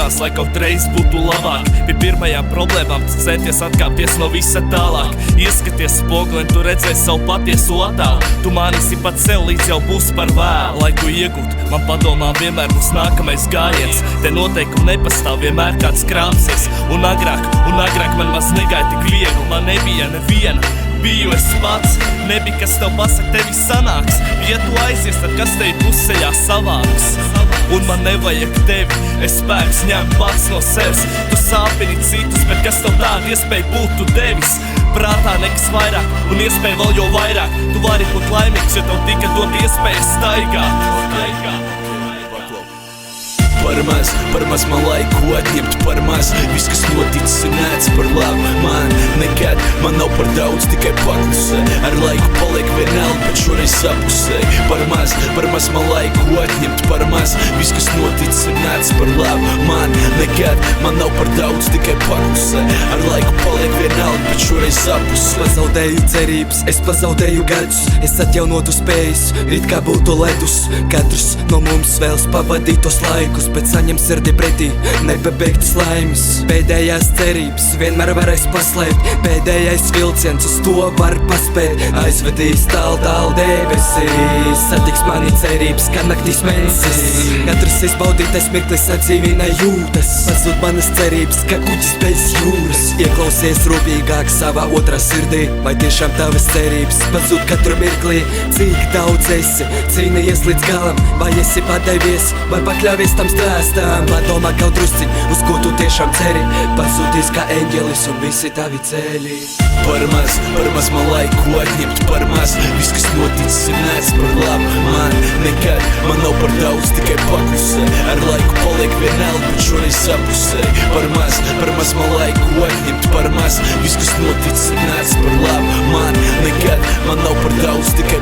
gribās, lai kaut reiz būtu labāk. Pie pirmajām problēmām tu centies atkāpties no visa tālāk. Ieskaties spoguli un tu redzēsi savu patieso attēlu. Tu mānīsi pat sev, līdz jau būs par vēlu. Lai to iegūt, man padomā vienmēr būs nākamais gājiens. Te noteikumi nepastāv, vienmēr kāds krāpsies. Un agrāk man maz negāja tik viegli. Man nebija neviena, biju es pats. Nebija kas tev pasaka, tevi sanāks. Ja tu aizies, tad kas tevi pusceļā savāks. Un man nevajag tevi, es spēks ņem pats no sevis. Tu sāpini citus, bet kas tev tāda iespēja būtu devis? Prātā nekas vairāk, un iespēja vēl jau vairāk. Tu vari būt laimīgs, ja tev tika dot iespēja staigāt. Par maz man laiku atņemt, par maz. Viss, kas noticis, ir nāc par labu man. Nekad man nav par daudz, tikai paklusē. Ar laiku paliek vienalga, bet šoreiz sapusē. Par maz man laiku atņemt, par maz. Viss, kas noticis, ir nāc par labu man. Nekad man nav par daudz, tikai paklusē. Ar laiku paliek vienalga, bet šoreiz sapusē. Pazaudēju cerības, es pazaudēju gadus. Es atjaunotu spējas, it kā būtu ledus. Katrs no mums vēlas pavadīt tos laikus, bet saņem sirdi pretī nepabeigtas laimes. Pēdējās cerības vienmēr varēs paslēpt. Pēdējais vilciens uz to var paspēt. Aizvedīs tālu debesīs. Satiks mani cerības, kā naktīs mēnesis. Katrs izbaudītais mirklis atdzīvina jūtas. Pazūd manas cerības, kā kuģis bez jūras. Ieklausies rūpīgāk savā otrā sirdī. Vai tiešām tavas cerības pazūd katru mirklī? Cik daudz esi cīnījies līdz galam? Vai esi padevies, vai pakļāvies tam stāstam? Padomā kaut drusciņ, uz ko tu tiešām ceri. Pazudīs kā eņģelis un visi tavi ceļi. Par maz man laiku atņemt, par maz. Viss, kas noticis, ir nāc par labu man. Nekad man nav par daudz, tikai paklusē. Ar laiku paliek vienalga, bet šoreiz sapusē. Par maz man laiku atņemt, par maz. Viss, kas noticis, ir nāc par labu man. Nekad man nav par daudz, tikai